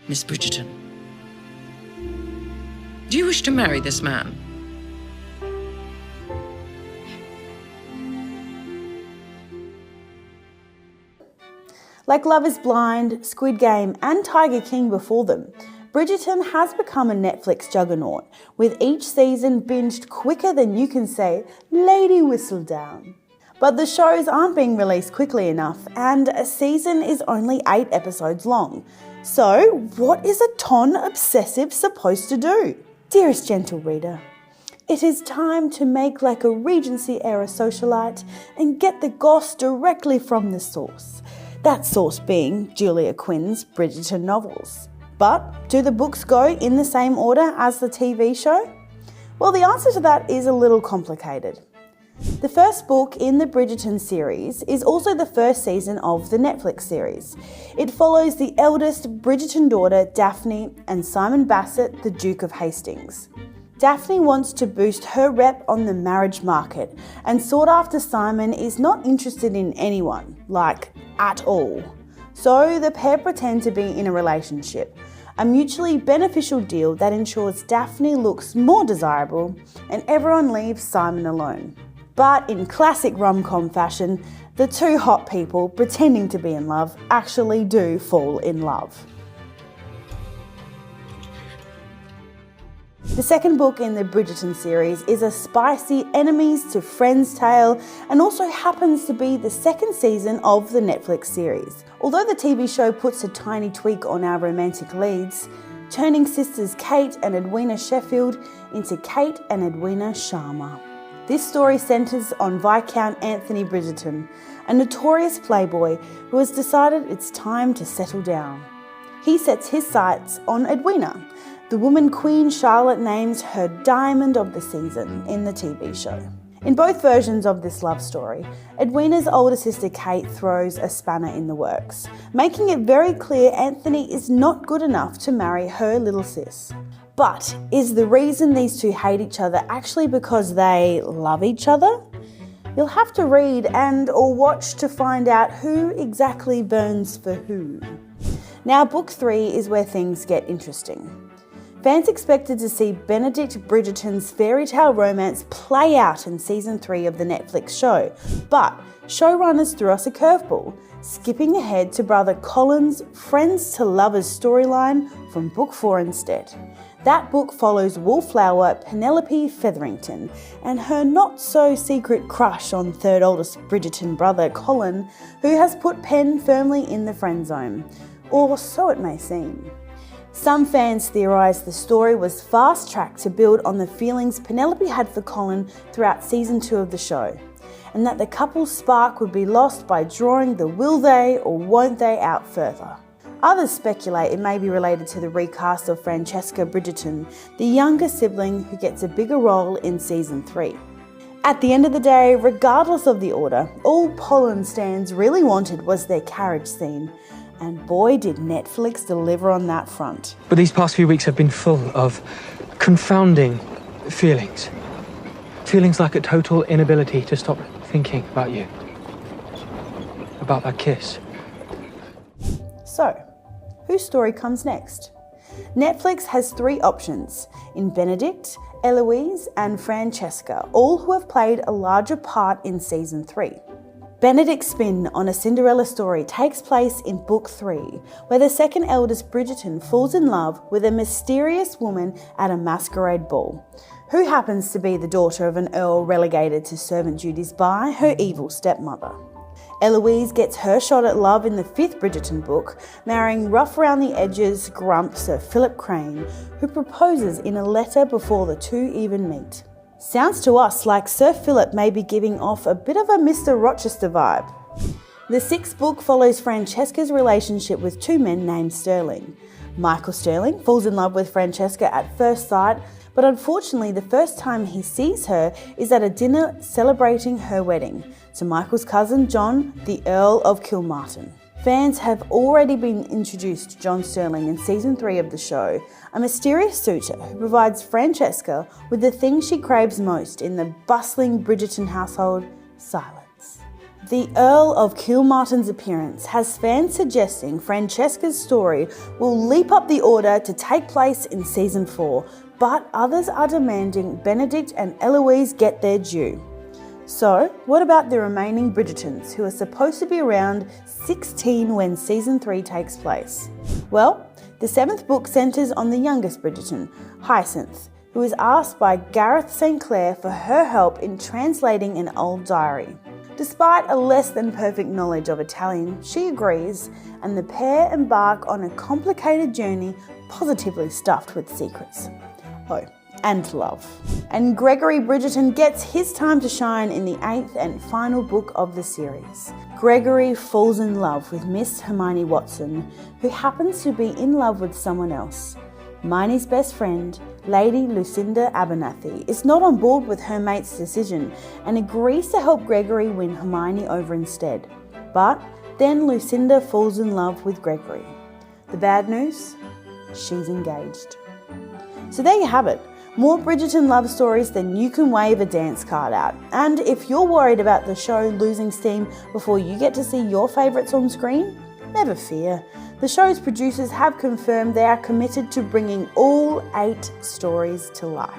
Miss Bridgerton? Do you wish to marry this man? Like Love is Blind, Squid Game and Tiger King before them, Bridgerton has become a Netflix juggernaut, with each season binged quicker than you can say, "Lady Whistledown." But the shows aren't being released quickly enough, and a season is only 8 episodes long. So, what is a ton obsessive supposed to do? Dearest gentle reader, it is time to make like a Regency-era socialite and get the goss directly from the source. That source being Julia Quinn's Bridgerton novels. But do the books go in the same order as the TV show? Well, the answer to that is a little complicated. The first book in the Bridgerton series is also the first season of the Netflix series. It follows the eldest Bridgerton daughter, Daphne, and Simon Bassett, the Duke of Hastings. Daphne wants to boost her rep on the marriage market, and sought-after Simon is not interested in anyone, like, at all. So the pair pretend to be in a relationship, a mutually beneficial deal that ensures Daphne looks more desirable and everyone leaves Simon alone. But in classic rom-com fashion, the two hot people pretending to be in love actually do fall in love. The second book in the Bridgerton series is a spicy enemies to friends tale and also happens to be the second season of the Netflix series. Although the TV show puts a tiny tweak on our romantic leads, turning sisters Kate and Edwina Sheffield into Kate and Edwina Sharma. This story centres on Viscount Anthony Bridgerton, a notorious playboy who has decided it's time to settle down. He sets his sights on Edwina, the woman Queen Charlotte names her diamond of the season in the TV show. In both versions of this love story, Edwina's older sister Kate throws a spanner in the works, making it very clear Anthony is not good enough to marry her little sis. But is the reason these two hate each other actually because they love each other? You'll have to read and or watch to find out who exactly burns for who. Now, book 3 is where things get interesting. Fans expected to see Benedict Bridgerton's fairy tale romance play out in season 3 of the Netflix show, but showrunners threw us a curveball, skipping ahead to brother Colin's friends to lovers storyline from book 4 instead. That book follows wallflower Penelope Featherington and her not-so-secret crush on third oldest Bridgerton brother Colin, who has put Pen firmly in the friend zone, or so it may seem. Some fans theorised the story was fast-tracked to build on the feelings Penelope had for Colin throughout season 2 of the show, and that the couple's spark would be lost by drawing the will they or won't they out further. Others speculate it may be related to the recast of Francesca Bridgerton, the younger sibling who gets a bigger role in season 3. At the end of the day, regardless of the order, all Polin stans really wanted was their carriage scene. And boy, did Netflix deliver on that front. But these past few weeks have been full of confounding feelings. Feelings like a total inability to stop thinking about you. About that kiss. So, whose story comes next? Netflix has 3 options in Benedict, Eloise and Francesca, all who have played a larger part in season 3. Benedict's spin on a Cinderella story takes place in book 3, where the second eldest Bridgerton falls in love with a mysterious woman at a masquerade ball, who happens to be the daughter of an earl relegated to servant duties by her evil stepmother. Eloise gets her shot at love in the 5th Bridgerton book, marrying rough-around-the-edges grump Sir Philip Crane, who proposes in a letter before the two even meet. Sounds to us like Sir Philip may be giving off a bit of a Mr. Rochester vibe. The 6th book follows Francesca's relationship with 2 men named Sterling. Michael Sterling falls in love with Francesca at first sight, but unfortunately the first time he sees her is at a dinner celebrating her wedding to Michael's cousin John, the Earl of Kilmartin. Fans have already been introduced to John Sterling in season 3 of the show, a mysterious suitor who provides Francesca with the thing she craves most in the bustling Bridgerton household: silence. The Earl of Kilmartin's appearance has fans suggesting Francesca's story will leap up the order to take place in season 4, but others are demanding Benedict and Eloise get their due. So, what about the remaining Bridgertons, who are supposed to be around 16 when season 3 takes place? Well, the 7th book centres on the youngest Bridgerton, Hyacinth, who is asked by Gareth St. Clair for her help in translating an old diary. Despite a less than perfect knowledge of Italian, she agrees, and the pair embark on a complicated journey positively stuffed with secrets. Oh, and love. And Gregory Bridgerton gets his time to shine in the 8th and final book of the series. Gregory falls in love with Miss Hermione Watson, who happens to be in love with someone else. Hermione's best friend, Lady Lucinda Abernathy, is not on board with her mate's decision and agrees to help Gregory win Hermione over instead. But then Lucinda falls in love with Gregory. The bad news? She's engaged. So there you have it. More Bridgerton love stories than you can wave a dance card at. And if you're worried about the show losing steam before you get to see your favourites on screen, never fear. The show's producers have confirmed they are committed to bringing all 8 stories to life.